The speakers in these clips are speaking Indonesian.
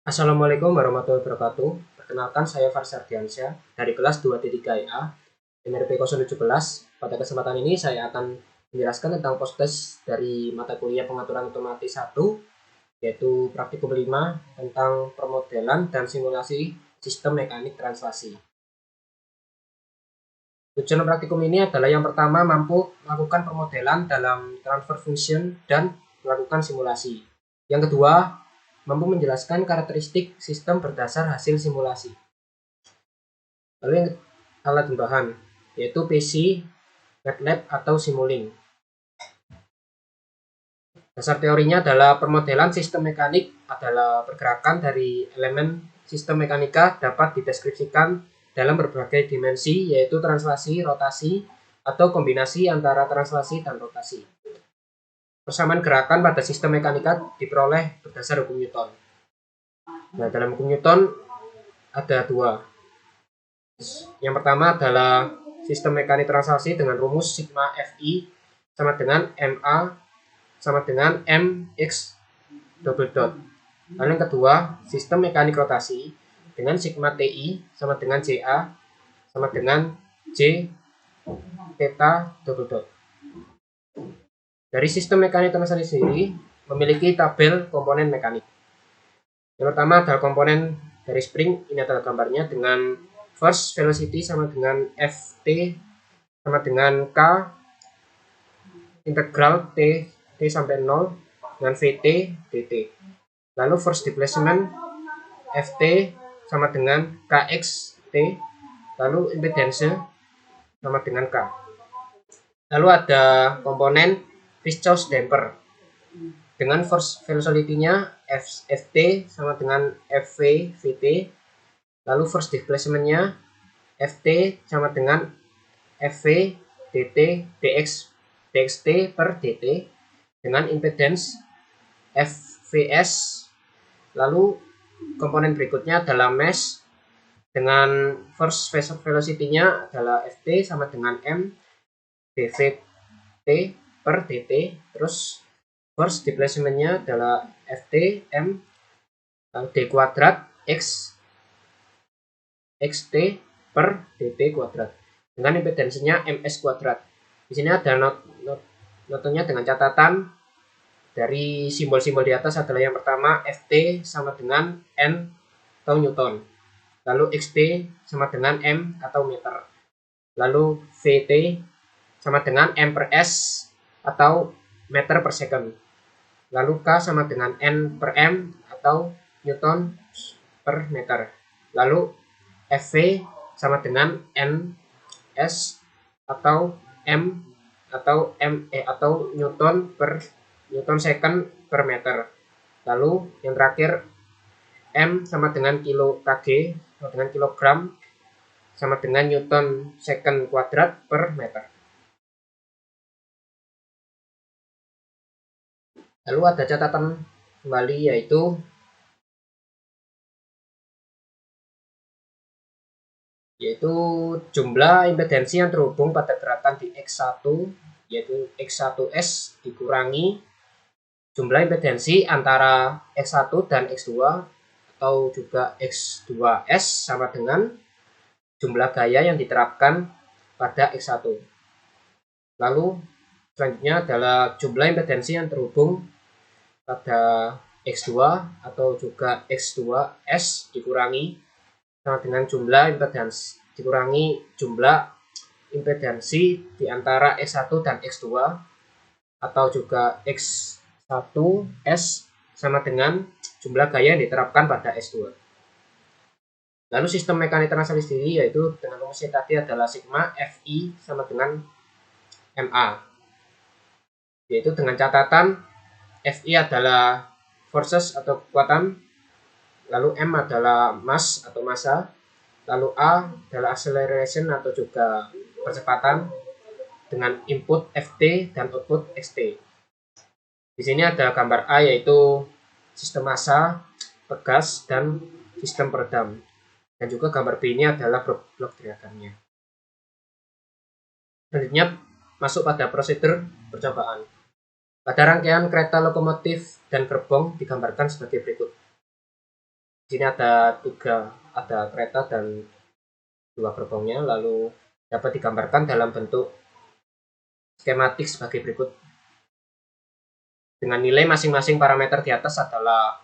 Assalamualaikum warahmatullahi wabarakatuh. Perkenalkan saya Farsar Diansyah dari kelas 2.3A NRP 017. Pada kesempatan ini saya akan menjelaskan tentang post-test dari mata kuliah pengaturan otomatis 1, yaitu praktikum 5 tentang permodelan dan simulasi sistem mekanik translasi. Tujuan praktikum ini adalah yang pertama mampu melakukan permodelan dalam transfer function dan melakukan simulasi. Yang kedua, mampu menjelaskan karakteristik sistem berdasar hasil simulasi. Lalu yang alat dan bahan, yaitu PC, MATLAB, atau Simulink. Dasar teorinya adalah permodelan sistem mekanik adalah pergerakan dari elemen sistem mekanika dapat dideskripsikan dalam berbagai dimensi, yaitu translasi, rotasi, atau kombinasi antara translasi dan rotasi. Persamaan gerakan pada sistem mekanika diperoleh berdasar hukum Newton. Nah, dalam hukum Newton ada dua. Yang pertama adalah sistem mekanik translasi dengan rumus sigma Fi sama dengan Ma sama dengan Mx double dot. Lalu yang kedua, sistem mekanik rotasi dengan sigma Ti sama dengan Ja sama dengan J theta double dot. Dari sistem mekanik translasi sendiri memiliki tabel komponen mekanik. Yang pertama adalah komponen dari spring, ini adalah gambarnya dengan force velocity sama dengan Ft sama dengan K integral T sampai 0 dengan Vt dt. Lalu force displacement Ft sama dengan Kxt, lalu impedance sama dengan K. Lalu ada komponen Fischer damper dengan force velocity-nya Ft sama dengan Fv Vt, lalu force displacement-nya Ft sama dengan Fv dt dx dxt per dt dengan impedance Fvs. Lalu komponen berikutnya adalah mass dengan force velocity-nya adalah Ft sama dengan m dvt per dt, terus force displacement-nya adalah Ft m d kuadrat x xt per dt kuadrat dengan impedance-nya ms kuadrat. Di sini ada notanya dengan catatan dari simbol-simbol di atas adalah yang pertama Ft sama dengan N atau Newton, lalu Xt sama dengan M atau meter, lalu Vt sama dengan M per S atau meter per second, lalu K sama dengan N per M atau Newton per meter, lalu Fv sama dengan Ns atau M atau atau Newton second per meter. Lalu yang terakhir M sama dengan kilo kg sama dengan kilogram sama dengan Newton second kuadrat per meter. Lalu ada catatan kembali, yaitu jumlah impedansi yang terhubung pada gerakan di X1, yaitu X1S dikurangi jumlah impedansi antara X1 dan X2 atau juga X2S sama dengan jumlah gaya yang diterapkan pada X1. Lalu selanjutnya adalah jumlah impedansi yang terhubung pada X2 atau juga X2S dikurangi sama dengan jumlah impedansi dikurangi jumlah impedansi di antara X1 dan X2 atau juga X1S sama dengan jumlah gaya yang diterapkan pada S2. Lalu sistem mekanik translasi sendiri yaitu dengan rumusnya tadi adalah sigma Fi sama dengan Ma, yaitu dengan catatan Fi adalah forces atau kekuatan, lalu M adalah mass atau massa, lalu A adalah acceleration atau juga percepatan dengan input Ft dan output Xt. Di sini ada gambar A yaitu sistem massa, pegas, dan sistem peredam. Dan juga gambar B ini adalah blok diagramnya. Selanjutnya masuk pada prosedur percobaan. Pada rangkaian kereta lokomotif dan gerbong digambarkan sebagai berikut. Di sini ada kereta dan 2 gerbongnya, lalu dapat digambarkan dalam bentuk skematik sebagai berikut. Dengan nilai masing-masing parameter di atas adalah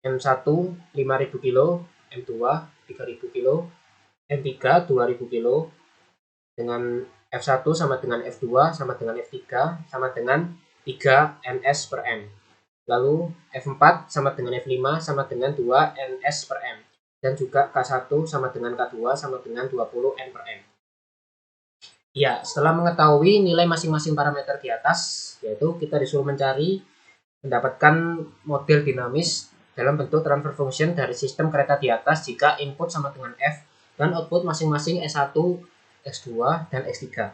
M1 5000 kilo, M2 3000 kilo, M3 2000 kilo, dengan F1 sama dengan F2 sama dengan F3 sama dengan 3 ns per M. Lalu F4 sama dengan F5 sama dengan 2 ns per M. Dan juga K1 sama dengan K2 sama dengan 20 N per M. Ya, setelah mengetahui nilai masing-masing parameter di atas, yaitu kita disuruh mendapatkan model dinamis dalam bentuk transfer function dari sistem kereta di atas jika input sama dengan F dan output masing-masing S1, X2, dan X3.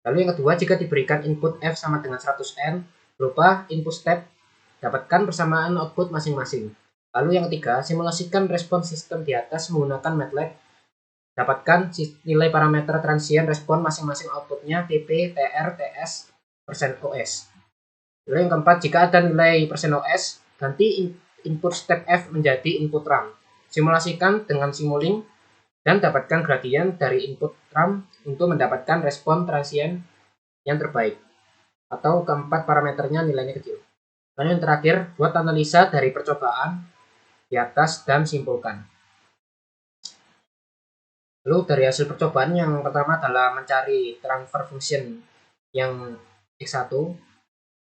Lalu yang kedua, jika diberikan input F sama dengan 100N berupa input step, dapatkan persamaan output masing-masing. Lalu yang ketiga, simulasikan respon sistem di atas menggunakan MATLAB. Dapatkan nilai parameter transient respon masing-masing outputnya TP, TR, TS, %OS. Lalu yang keempat, jika ada nilai %OS, ganti input step F menjadi input RAM. Simulasikan dengan Simulink dan dapatkan gradien dari input RAM untuk mendapatkan respon transient yang terbaik. Atau keempat parameternya nilainya kecil. Lalu yang terakhir, buat analisa dari percobaan di atas dan simpulkan. Lalu dari hasil percobaan yang pertama adalah mencari transfer function yang X1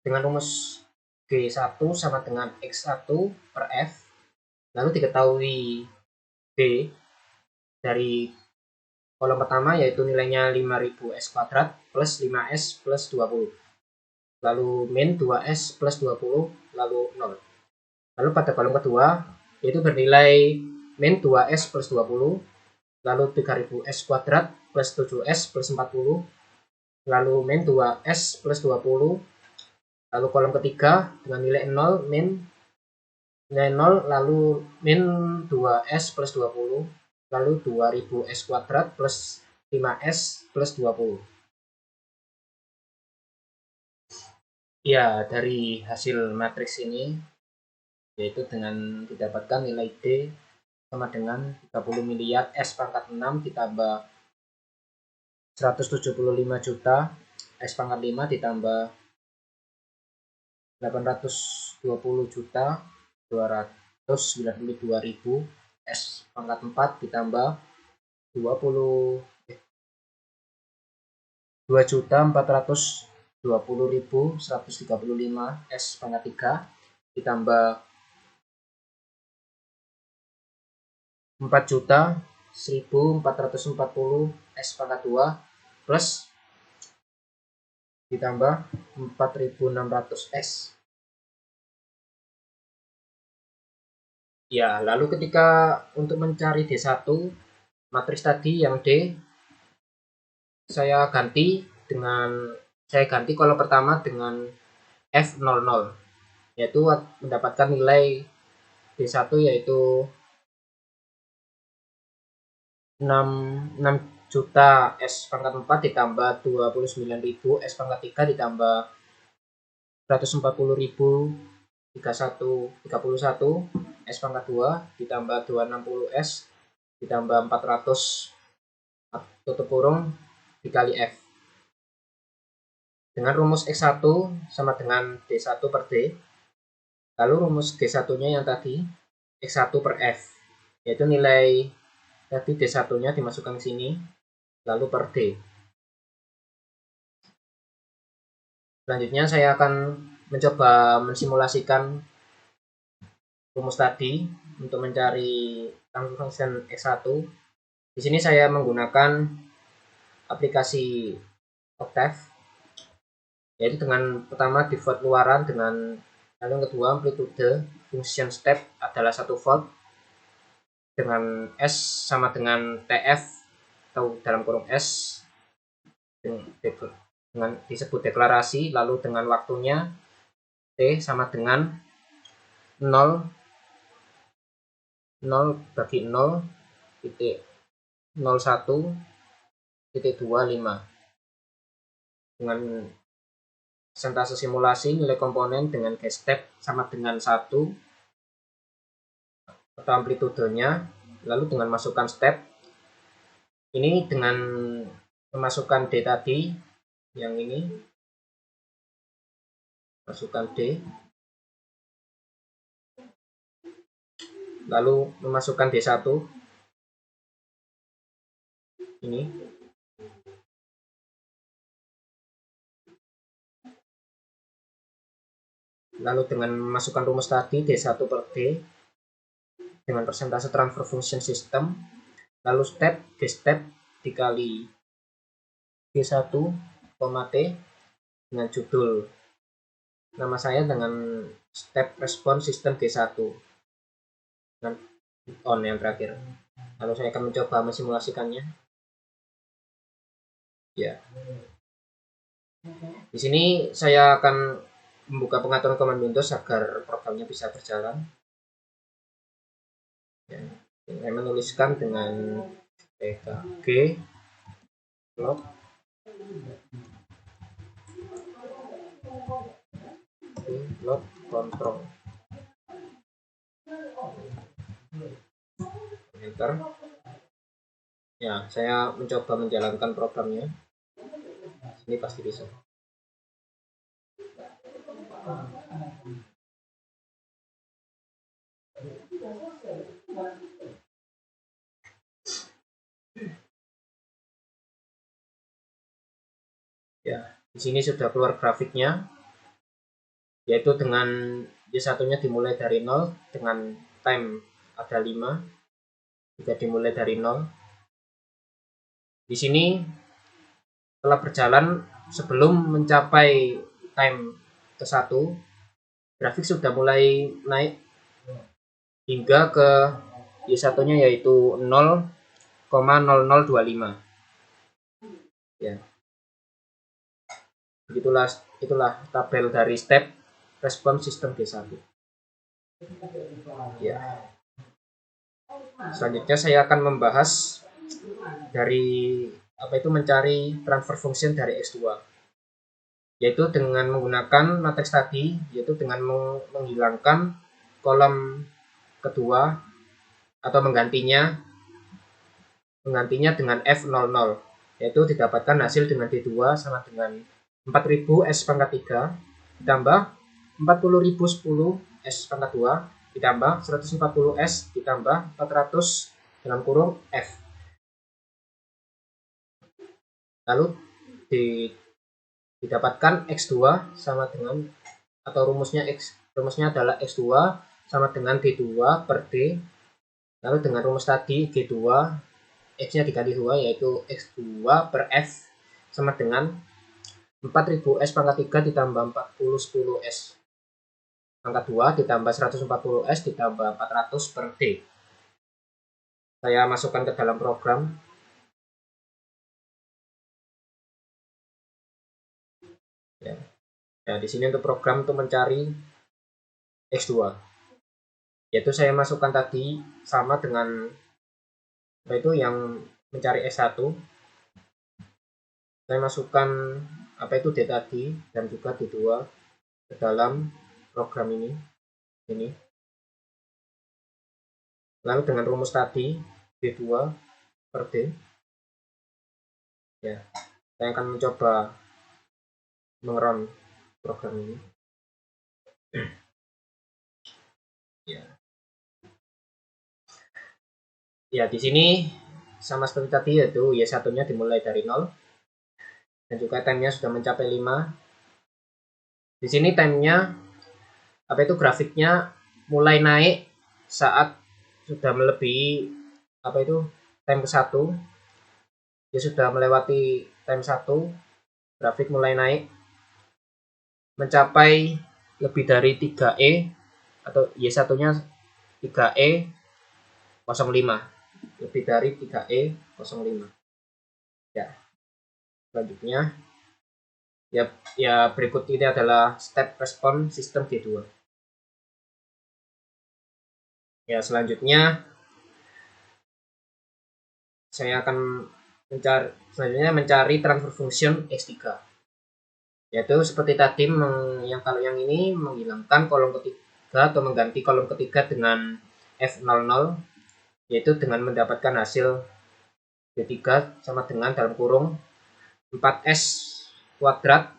dengan rumus G1 sama dengan X1 per F. Lalu diketahui B dari kolom pertama yaitu nilainya 5000 S kuadrat plus 5S plus 20. Lalu min 2S plus 20 lalu 0. Lalu pada kolom kedua yaitu bernilai min 2S plus 20, lalu 3000 S kuadrat plus 7S plus 40, lalu min 2S plus 20. Lalu kolom ketiga dengan nilai 0 min nilai 0 lalu min 2S plus 20, lalu 2000 S kuadrat plus 5S plus 20. Ya, dari hasil matriks ini yaitu dengan didapatkan nilai D sama dengan 30 miliar S pangkat 6 ditambah 175 juta S pangkat 5 ditambah 820 juta 292.000 S pangkat 4 ditambah 2.420.135 S pangkat 3 ditambah 4.1440 S pangkat 2 plus ditambah 4.600 S. Ya, lalu ketika untuk mencari D1 matriks tadi yang D, saya ganti kolom pertama dengan F00, yaitu mendapatkan nilai D1 yaitu 6 juta S pangkat 4 ditambah 29.000 S pangkat 3 ditambah 140.031 S pangkat 2 ditambah 260 S ditambah 400 tutup kurung dikali F. Dengan rumus X1 sama dengan D1 per D. Lalu rumus G1-nya yang tadi X1 per F, yaitu nilai tadi D1-nya dimasukkan ke sini, lalu per D. Selanjutnya saya akan mencoba mensimulasikan rumus tadi untuk mencari transfer function X1. Di sini saya menggunakan aplikasi Octave, yaitu dengan pertama default luaran dengan lalu yang kedua amplitude function step adalah 1 volt dengan S sama dengan TF atau dalam kurung S dengan disebut deklarasi, lalu dengan waktunya T sama dengan 0 bagi 0 titik 01 titik 25 dengan persentase simulasi nilai komponen dengan step sama dengan 1 atau amplitudenya, lalu dengan masukkan step ini dengan memasukkan D tadi, yang ini masukkan D, lalu memasukkan D1 ini, lalu dengan memasukkan rumus tadi D1 per D dengan persentase transfer function system, lalu step D-step dikali D1, T dengan judul nama saya dengan step response system D1 dan on yang terakhir. Lalu saya akan mencoba mensimulasikannya. Ya. Di sini saya akan membuka pengaturan command Windows agar programnya bisa berjalan. Ya. Saya menuliskan dengan pkg log load control, enter. Ya, saya mencoba menjalankan programnya. Ini pasti bisa. Ya, di sini sudah keluar grafiknya, yaitu dengan Y1-nya dimulai dari 0 dengan time ada 5, juga dimulai dari 0. Di sini telah berjalan sebelum mencapai time ke-1, grafik sudah mulai naik hingga ke Y1-nya yaitu 0,0025. Ya. Itulah tabel dari step response system D1. Ya. Selanjutnya saya akan membahas dari mencari transfer function dari X2, yaitu dengan menggunakan matriks tadi, yaitu dengan menghilangkan kolom kedua atau menggantinya dengan F00, yaitu didapatkan hasil dengan D2 sama dengan 4000 S pangkat 3 ditambah 40.010 S pangkat 2 ditambah 140 S ditambah 400 dalam kurung F. Lalu didapatkan X2 sama dengan, atau rumusnya adalah X2 sama dengan D2 per D. Lalu dengan rumus tadi D2 X-nya dikali 2 yaitu X2 per F sama dengan 4000 S pangkat 3 ditambah 4010 S pangkat 2 ditambah 140 S ditambah 400 per D. Saya masukkan ke dalam program. Ya. Nah, di sini untuk program untuk mencari X2, yaitu saya masukkan tadi sama dengan yang mencari S1. Saya masukkan D tadi dan juga D2 ke dalam program ini. Lalu dengan rumus tadi D2 per D. Ya, saya akan mencoba mengerun program ini. Ya, di sini sama seperti tadi, yaitu Y1-nya dimulai dari 0 dan juga time-nya sudah mencapai 5. Di sini time-nya grafiknya mulai naik saat sudah melebihi time ke-1. Dia sudah melewati time 1, grafik mulai naik mencapai lebih dari 3E atau Y1-nya 3E 05, lebih dari 3E 05. Ya, selanjutnya ya berikut ini adalah step response system D2. Ya, selanjutnya saya akan mencari transfer function X3, yaitu seperti tadi kalau yang ini menghilangkan kolom ketiga atau mengganti kolom ketiga dengan F00, yaitu dengan mendapatkan hasil D3 sama dengan dalam kurung 4S kuadrat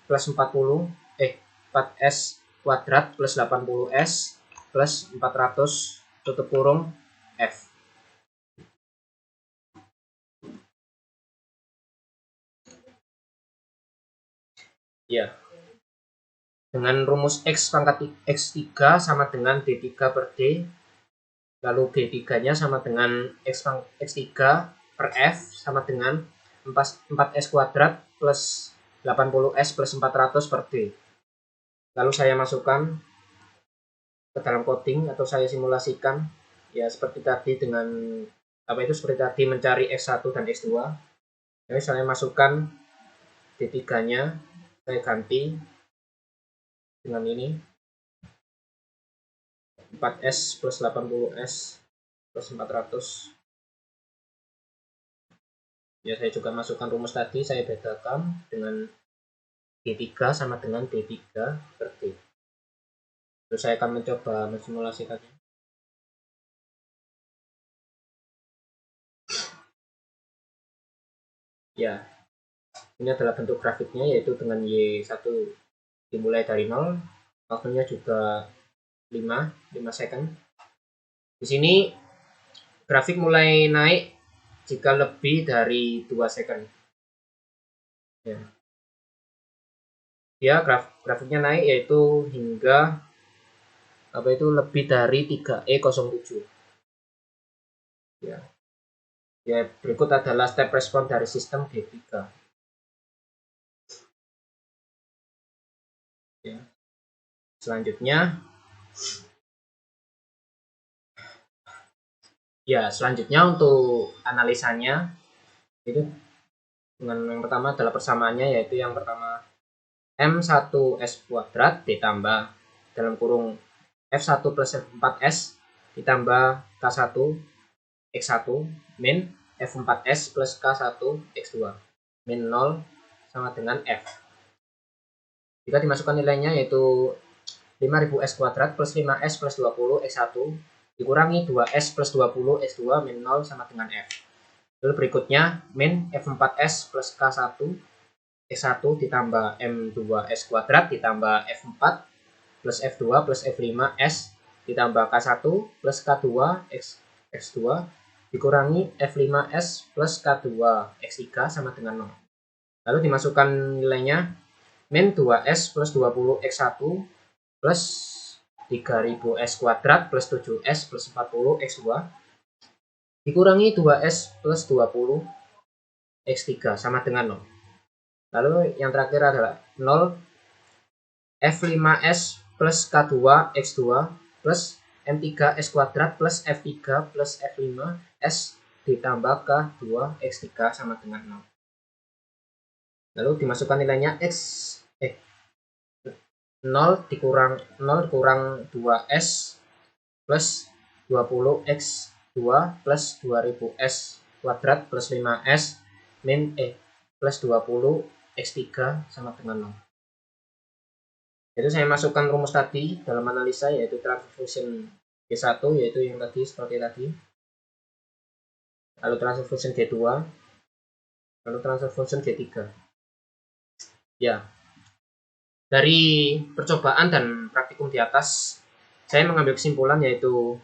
plus 4S kuadrat plus 80S plus 400 tutup kurung F. Ya. Dengan rumus X pangkat X3 sama dengan D3 per D, lalu D3-nya sama dengan X3 per F sama dengan 4S kuadrat plus 80S plus 400 per D. Lalu saya masukkan ke dalam coding atau saya simulasikan, ya seperti tadi dengan seperti tadi mencari X1 dan X2. Jadi saya masukkan D3-nya, saya ganti dengan ini 4S plus 80S plus 400. Ya, saya juga masukkan rumus tadi, saya bedakan dengan D3 sama dengan D3 per D. Terus saya akan mencoba mensimulasikannya. Ya, ini adalah bentuk grafiknya, yaitu dengan Y1 dimulai dari 0, waktunya juga 5 second. Di sini grafik mulai naik jika lebih dari 2 second. Ya. Dia grafiknya naik yaitu hingga lebih dari 3E07. Ya. Ya, berikut adalah step respon dari sistem D3. Ya. Selanjutnya untuk analisanya itu dengan yang pertama adalah persamaannya, yaitu yang pertama M1S kuadrat ditambah dalam kurung F1 plus F4S ditambah K1 X1 min F4S plus K1 X2 min 0 sama dengan F. Jika dimasukkan nilainya yaitu 5000S kuadrat plus 5S plus 20 X1 dikurangi 2S plus 20 X2 min 0 sama dengan F. Lalu berikutnya min F4S plus K1 X1 ditambah M2S kuadrat ditambah F4 plus F2 plus F5S ditambah K1 plus K2 X2 dikurangi F5S plus K2 X3 sama dengan 0. Lalu dimasukkan nilainya min 2S plus 20 X1 plus 3000S kuadrat plus 7S plus 40 X2 dikurangi 2S plus 20 X3 sama dengan 0. Lalu yang terakhir adalah 0 F5S plus K2 X2 plus M3S kuadrat plus F3 plus F5S ditambah K2 X3 sama dengan 0. Lalu dimasukkan nilainya 0 dikurang 2S plus 20 X2 plus 2000S kuadrat plus 5S min plus 20 X3 sama dengan 0. Jadi saya masukkan rumus tadi dalam analisa, yaitu transfer function G1 yaitu yang tadi seperti tadi, lalu transfer function G2, lalu transfer function G3. Ya, dari percobaan dan praktikum di atas, saya mengambil kesimpulan yaitu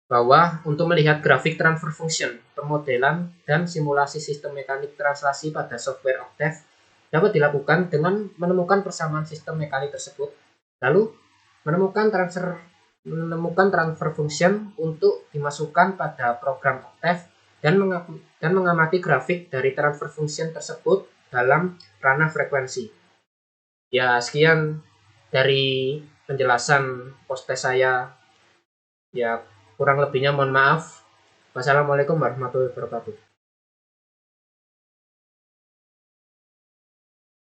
bahwa untuk melihat grafik transfer function, pemodelan, dan simulasi sistem mekanik translasi pada software Octave dapat dilakukan dengan menemukan persamaan sistem mekanik tersebut, lalu menemukan transfer function untuk dimasukkan pada program Octave dan mengamati grafik dari transfer function tersebut dalam ranah frekuensi. Ya, sekian dari penjelasan post saya. Ya, kurang lebihnya mohon maaf. Wassalamualaikum warahmatullahi wabarakatuh.